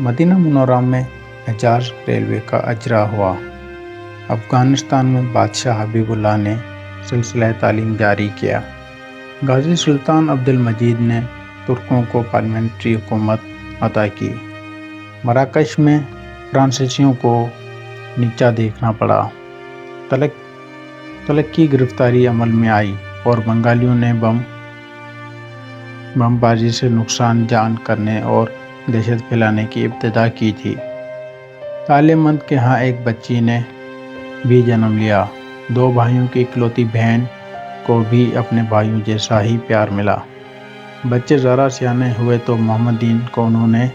مدینہ منورہ میں حجاز ریلوے کا اجرا ہوا۔ افغانستان میں بادشاہ حبیب اللہ نے سلسلہ تعلیم جاری کیا۔ غازی سلطان عبد المجید نے ترکوں کو پارلیمنٹری حکومت عطا کی۔ مراکش میں فرانسیسیوں کو نیچا دیکھنا پڑا۔ تلک کی گرفتاری عمل میں آئی اور بنگالیوں نے بم بازی سے نقصان جان کرنے اور دہشت پھیلانے کی ابتدا کی تھی۔ تالے مند کے ہاں ایک بچی نے بھی جنم لیا۔ 2 بھائیوں کی اکلوتی بہن کو بھی اپنے بھائیوں جیسا ہی پیار ملا۔ بچے ذرا سیانے ہوئے تو محمد دین کو انہوں نے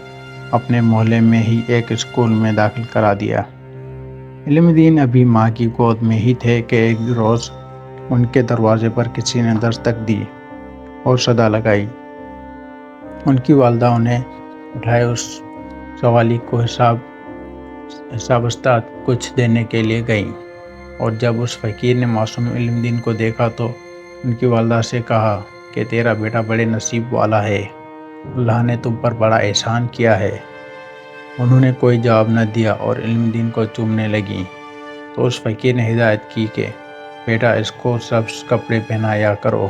اپنے محلے میں ہی ایک اسکول میں داخل کرا دیا۔ علم دین ابھی ماں کی گود میں ہی تھے کہ ایک روز ان کے دروازے پر کسی نے دستک دی اور صدا لگائی۔ ان کی والدہ انہیں اٹھائے اس سوالی کو حساب کچھ دینے کے لیے گئیں، اور جب اس فقیر نے معصوم علم دین کو دیکھا تو ان کی والدہ سے کہا کہ تیرا بیٹا بڑے نصیب والا ہے، اللہ نے تم پر بڑا احسان کیا ہے۔ انہوں نے کوئی جواب نہ دیا اور علم دین کو چومنے لگیں تو اس فقیر نے ہدایت کی کہ بیٹا اس کو سبز کپڑے پہنایا کرو۔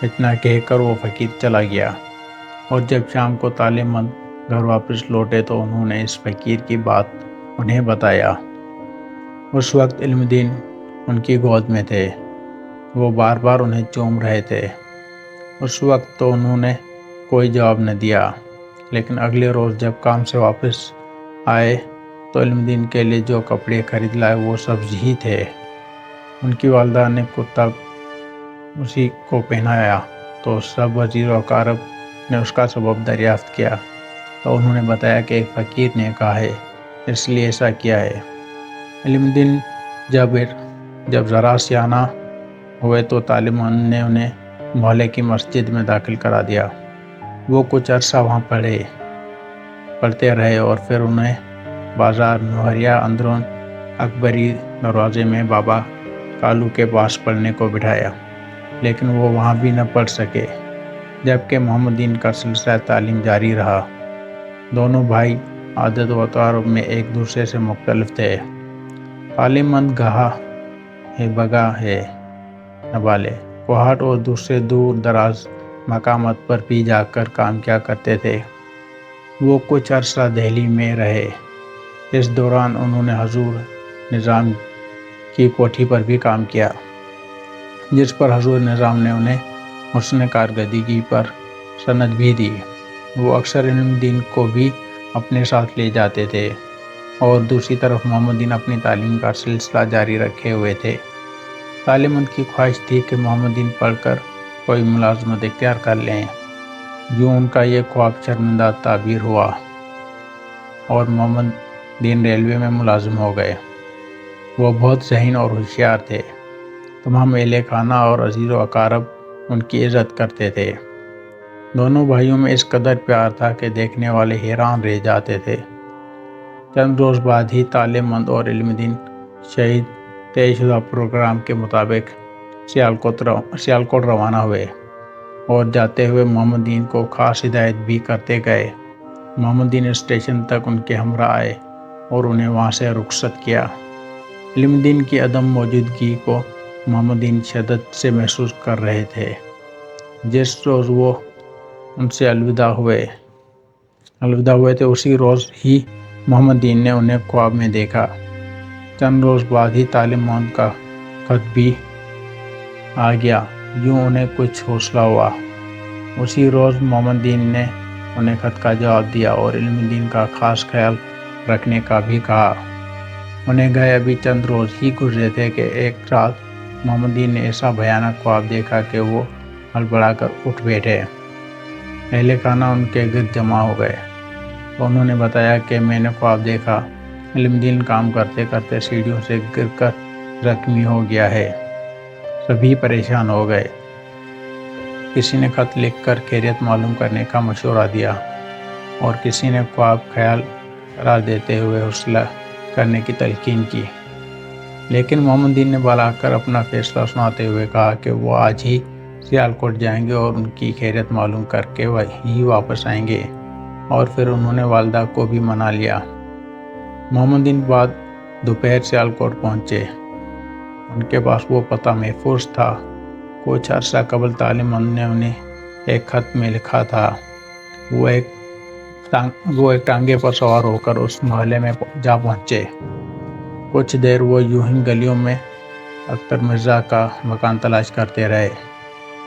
اتنا کہہ کر وہ فقیر چلا گیا، اور جب شام کو تالے مند گھر واپس لوٹے تو انہوں نے اس فقیر کی بات انہیں بتایا۔ اس وقت علم دین ان کی گود میں تھے، وہ بار بار انہیں چوم رہے تھے۔ اس وقت تو انہوں نے کوئی جواب نہ دیا، لیکن اگلے روز جب کام سے واپس آئے تو علم دین کے لیے جو کپڑے خرید لائے وہ سبز ہی تھے۔ ان کی والدہ نے کتا اسی کو پہنایا تو سب وزیر و اقارب نے اس کا سبب دریافت کیا تو انہوں نے بتایا کہ ایک فقیر نے کہا ہے، اس لیے ایسا کیا ہے۔ علم دین جب ذرا سیانا ہوئے تو طالبان نے انہیں محلے کی مسجد میں داخل کرا دیا۔ وہ کچھ عرصہ وہاں پڑھتے رہے اور پھر انہیں بازار نوہریا اندرون اکبری دروازے میں بابا کالو کے پاس پڑھنے کو بٹھایا، لیکن وہ وہاں بھی نہ پڑھ سکے، جبکہ محمد دین کا سلسلہ تعلیم جاری رہا۔ دونوں بھائی عادت و تعارف میں ایک دوسرے سے مختلف تھے۔ تالے مند گاہ ہے بگا ہے نبالے کوہاٹ اور دوسرے دور دراز مقامات پر بھی جا کر کام کیا کرتے تھے۔ وہ کچھ عرصہ دہلی میں رہے۔ اس دوران انہوں نے حضور نظام کی کوٹھی پر بھی کام کیا، جس پر حضور نظام نے انہیں حسن کارکردگی پر سند بھی دی۔ وہ اکثر علم دین کو بھی اپنے ساتھ لے جاتے تھے، اور دوسری طرف محمد دین اپنی تعلیم کا سلسلہ جاری رکھے ہوئے تھے۔ تالے مند کی خواہش تھی کہ محمد دین پڑھ کر کوئی ملازمت اختیار کر لیں۔ یوں ان کا یہ خواب شرمندہ تعبیر ہوا اور محمد دین ریلوے میں ملازم ہو گئے۔ وہ بہت ذہین اور ہوشیار تھے۔ تمام اہل خانہ اور عزیز و اقارب ان کی عزت کرتے تھے۔ دونوں بھائیوں میں اس قدر پیار تھا کہ دیکھنے والے حیران رہ جاتے تھے۔ چند روز بعد ہی تالے مند اور علم دین شہید طے شدہ پروگرام کے مطابق سیالکوٹ روانہ ہوئے، اور جاتے ہوئے محمد دین کو خاص ہدایت بھی کرتے گئے۔ محمد دین اسٹیشن تک ان کے ہمراہ آئے اور انہیں وہاں سے رخصت کیا۔ علم دین کی عدم موجودگی کو محمد دین شدت سے محسوس کر رہے تھے۔ جس روز وہ ان سے الوداع ہوئے تھے اسی روز ہی محمد دین نے انہیں خواب میں دیکھا۔ چند روز بعد ہی تالے مند کا خط بھی آ گیا۔ یوں انہیں کچھ حوصلہ ہوا۔ اسی روز محمد دین نے انہیں خط کا جواب دیا اور علم دین کا خاص خیال رکھنے کا بھی کہا۔ انہیں گئے ابھی چند روز ہی گزرے تھے کہ ایک رات محمد دین نے ایسا بھیانک خواب دیکھا کہ وہ ہڑبڑا کر اٹھ بیٹھے۔ اہل خانہ ان کے گرد جمع ہو گئے تو انہوں نے بتایا کہ میں نے خواب دیکھا، علم دین کام کرتے کرتے سیڑھیوں سے گر کر زخمی ہو گیا ہے۔ سبھی پریشان ہو گئے۔ کسی نے خط لکھ کر خیریت معلوم کرنے کا مشورہ دیا، اور کسی نے خواب خیال قرار دیتے ہوئے حوصلہ کرنے کی تلقین کی۔ لیکن محمد دین نے بلا کر اپنا فیصلہ سناتے ہوئے کہا کہ وہ آج ہی سیالکوٹ جائیں گے اور ان کی خیریت معلوم کر کے وہی واپس آئیں گے۔ اور پھر انہوں نے والدہ کو بھی منا لیا۔ محمد دین بعد دوپہر سیالکوٹ پہنچے۔ ان کے پاس وہ پتہ محفوظ تھا۔ کچھ عرصہ قبل طالب نے انہیں ایک خط میں لکھا تھا۔ وہ ایک ٹانگے پر سوار ہو کر اس محلے میں جا پہنچے۔ کچھ دیر وہ یوں ہی گلیوں میں اختر مرزا کا مکان تلاش کرتے رہے،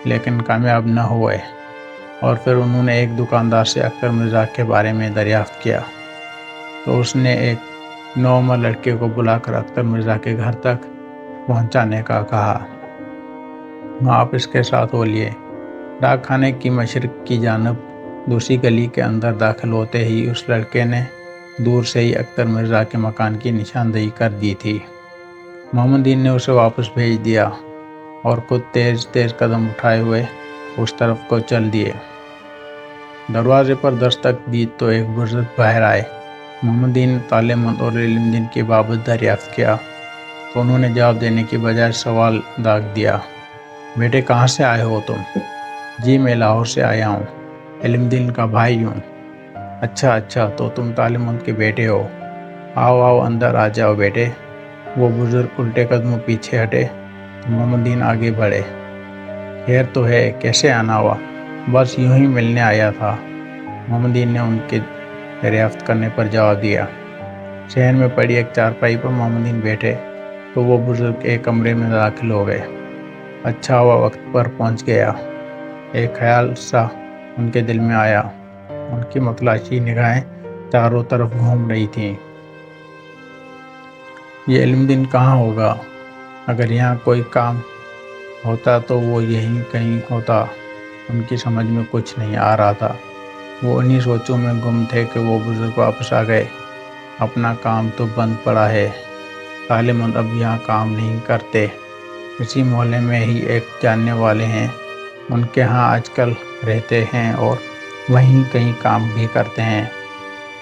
لیکن کامیاب نہ ہوئے۔ اور پھر انہوں نے ایک دکاندار سے اختر مرزا کے بارے میں دریافت کیا، تو اس نے ایک نوعمر لڑکے کو بلا کر اختر مرزا کے گھر تک پہنچانے کا کہا۔ آپ اس کے ساتھ ہو لیے۔ ڈاک خانے کی مشرق کی جانب دوسری گلی کے اندر داخل ہوتے ہی اس لڑکے نے دور سے ہی اختر مرزا کے مکان کی نشاندہی کر دی تھی۔ محمد دین نے اسے واپس بھیج دیا اور خود تیز تیز قدم اٹھائے ہوئے اس طرف کو چل دیے۔ دروازے پر دستک دی تو ایک بزرگ باہر آئے۔ محمد دین طالب مند اور علم دین کی بابت دریافت کیا تو انہوں نے جواب دینے کی بجائے سوال داغ دیا۔ بیٹے کہاں سے آئے ہو تم؟ جی میں لاہور سے آیا ہوں، علم دین کا بھائی ہوں۔ اچھا تو تم طالب مند کے بیٹے ہو، آؤ اندر آ جاؤ بیٹے۔ وہ بزرگ الٹے قدموں پیچھے ہٹے تو محمد دین آگے بڑھے۔ خیر تو ہے، کیسے آنا ہوا؟ بس یوں ہی ملنے آیا تھا، محمد دین نے ان کے دریافت کرنے پر جواب دیا۔ صحن میں پڑی ایک چارپائی پر محمد دین بیٹھے تو وہ بزرگ ایک کمرے میں داخل ہو گئے۔ اچھا ہوا وقت پر پہنچ گیا، ایک خیال سا ان کے دل میں آیا۔ ان کی متلاشی نگاہیں چاروں طرف گھوم رہی تھیں۔ یہ علم دین کہاں ہوگا؟ اگر یہاں کوئی کام ہوتا تو وہ یہیں کہیں ہوتا۔ ان کی سمجھ میں کچھ نہیں آ رہا تھا۔ وہ انہی سوچوں میں گم تھے کہ وہ بزرگ واپس آ گئے۔ اپنا کام تو بند پڑا ہے، طالب مند اب یہاں کام نہیں کرتے۔ اسی محلے میں ہی ایک جاننے والے ہیں، ان کے ہاں آج کل رہتے ہیں اور وہیں کہیں کام بھی کرتے ہیں۔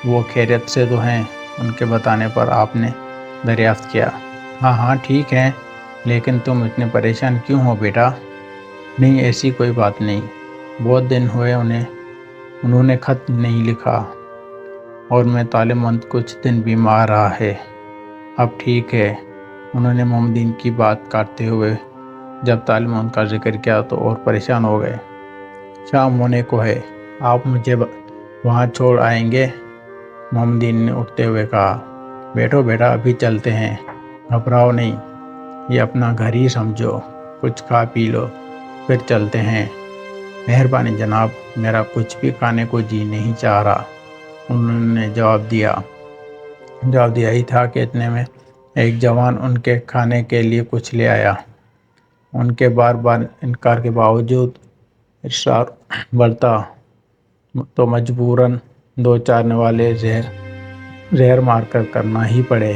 وہ خیریت سے تو ہیں؟ ان کے بتانے پر آپ نے دریافت کیا۔ ہاں ٹھیک ہیں، لیکن تم اتنے پریشان کیوں ہو بیٹا؟ نہیں ایسی کوئی بات نہیں، بہت دن ہوئے انہوں نے خط نہیں لکھا، اور میں طالب مند کچھ دن بیمار رہا ہے، اب ٹھیک ہے۔ انہوں نے محمد دین کی بات کاٹتے ہوئے جب طالب مند کا ذکر کیا تو اور پریشان ہو گئے۔ شام ہونے کو ہے، آپ مجھے وہاں چھوڑ آئیں گے؟ محمد دین نے اٹھتے ہوئے کہا۔ بیٹھو بیٹا، ابھی چلتے ہیں، گھبراؤ نہیں، یہ اپنا گھر ہی سمجھو، کچھ کھا پی لو پھر چلتے ہیں۔ مہربانی جناب، میرا کچھ بھی کھانے کو جی نہیں چاہ رہا، انہوں نے جواب دیا ہی تھا کہ اتنے میں ایک جوان ان کے کھانے کے لیے کچھ لے آیا۔ ان کے بار بار انکار کے باوجود اصرار بڑھتا تو مجبوراً دو چار نوالے زہر مار کر کرنا ہی پڑے۔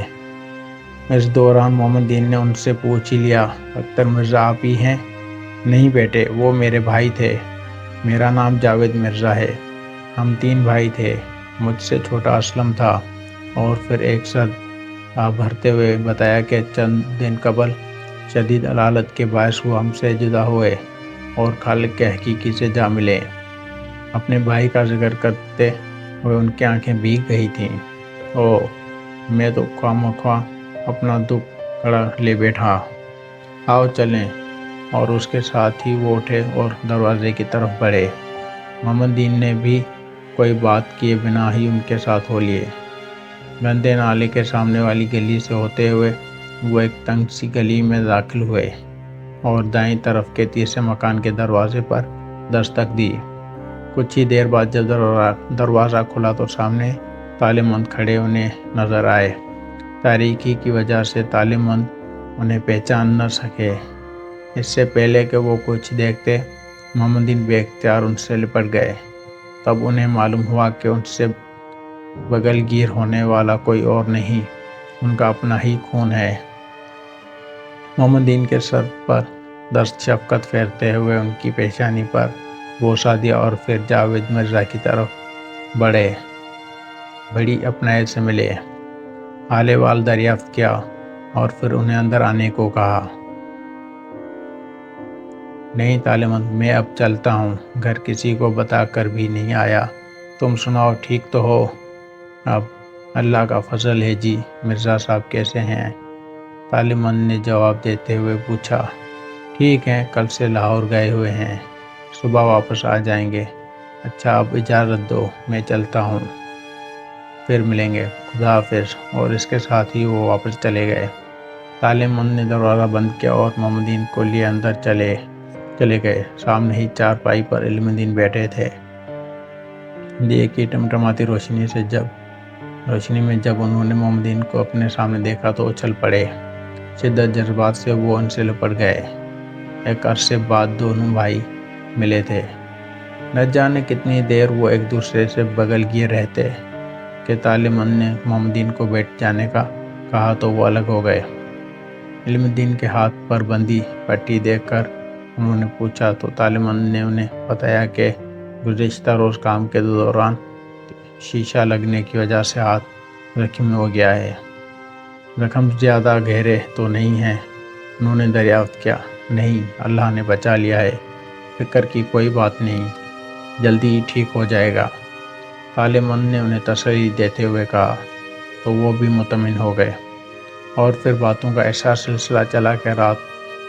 اس دوران محمد دین نے ان سے پوچھ ہی لیا، اختر مرزا آپ ہی ہیں؟ نہیں بیٹے، وہ میرے بھائی تھے، میرا نام جاوید مرزا ہے، ہم 3 بھائی تھے، مجھ سے چھوٹا اسلم تھا۔ اور پھر ایک سر بھرتے ہوئے بتایا کہ چند دن قبل شدید علالت کے باعث وہ ہم سے جدا ہوئے اور خالق کے حقیقی سے جا ملے۔ اپنے بھائی کا ذکر کرتے ہوئے ان کی آنکھیں بھیگ گئی تھیں۔ میں تو خواہ مخواہ اپنا دکھ کڑا لے بیٹھا، آؤ چلیں۔ اور اس کے ساتھ ہی وہ اٹھے اور دروازے کی طرف بڑھے۔ محمد دین نے بھی کوئی بات کیے بنا ہی ان کے ساتھ ہو لیے۔ گندے نالے کے سامنے والی گلی سے ہوتے ہوئے وہ ایک تنگ سی گلی میں داخل ہوئے اور دائیں طرف کے تیسرے مکان کے دروازے پر دستک دی۔ کچھ ہی دیر بعد جب دروازہ کھلا تو سامنے طالب مند کھڑے انہیں نظر آئے۔ تاریکی کی وجہ سے طالب مند انہیں پہچان نہ سکے۔ اس سے پہلے کہ وہ کچھ دیکھتے، محمد دین بے اختیار ان سے لپٹ گئے۔ تب انہیں معلوم ہوا کہ ان سے بغل گیر ہونے والا کوئی اور نہیں، ان کا اپنا ہی خون ہے۔ محمد دین کے سر پر دست شفقت پھیرتے ہوئے ان کی پیشانی پر بوسہ دیا اور پھر جاوید مرزا کی طرف بڑی اپنائیت سے ملے، حال احوال دریافت کیا اور پھر انہیں اندر آنے کو کہا۔ نہیں طالب مند، میں اب چلتا ہوں، گھر کسی کو بتا کر بھی نہیں آیا، تم سناؤ ٹھیک تو ہو؟ اب اللہ کا فضل ہے جی۔ مرزا صاحب کیسے ہیں؟ طالب علم نے جواب دیتے ہوئے پوچھا۔ ٹھیک ہیں، کل سے لاہور گئے ہوئے ہیں، صبح واپس آ جائیں گے۔ اچھا اب اجازت دو، میں چلتا ہوں، پھر ملیں گے، خدا حافظ۔ اور اس کے ساتھ ہی وہ واپس چلے گئے۔ طالب علم نے دروازہ بند کیا اور محمد دین کو لیے اندر چلے گئے۔ سامنے ہی چارپائی پر علم دین بیٹھے تھے۔ دیے کی ٹمٹماتی روشنی میں جب انہوں نے محمد دین کو اپنے سامنے دیکھا تو اچھل پڑے۔ شدت جذبات سے وہ ان سے لپٹ گئے۔ ایک عرصے بعد دونوں بھائی ملے تھے۔ نہ جانے کتنی دیر وہ ایک دوسرے سے بغل کیے رہتے کہ طالب علم نے محمد دین کو بیٹھ جانے کا کہا تو وہ الگ ہو گئے۔ علم دین کے ہاتھ پر بندھی پٹی دیکھ کر انہوں نے پوچھا تو طالب علم نے انہیں بتایا کہ گزشتہ روز کام کے دوران شیشہ لگنے کی وجہ سے ہاتھ زخمی ہو گیا ہے۔ زخم زیادہ گہرے تو نہیں ہیں؟ انہوں نے دریافت کیا۔ نہیں، اللہ نے بچا لیا ہے، فکر کی کوئی بات نہیں، جلدی ہی ٹھیک ہو جائے گا۔ طالب علم نے انہیں تسلی دیتے ہوئے کہا تو وہ بھی مطمئن ہو گئے۔ اور پھر باتوں کا ایسا سلسلہ چلا کہ رات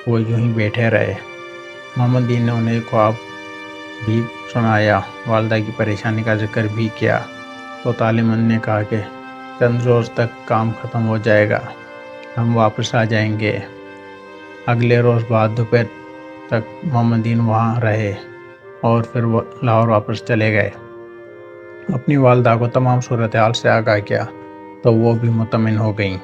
وہ یوں ہی بیٹھے رہے۔ محمد دین نے انہیں خواب بھی سنایا، والدہ کی پریشانی کا ذکر بھی کیا تو طالب علم نے کہا کہ چند روز تک کام ختم ہو جائے گا، ہم واپس آ جائیں گے۔ اگلے روز بعد دوپہر تک محمد دین وہاں رہے اور پھر وہ لاہور واپس چلے گئے۔ اپنی والدہ کو تمام صورتحال سے آگاہ کیا تو وہ بھی مطمئن ہو گئیں۔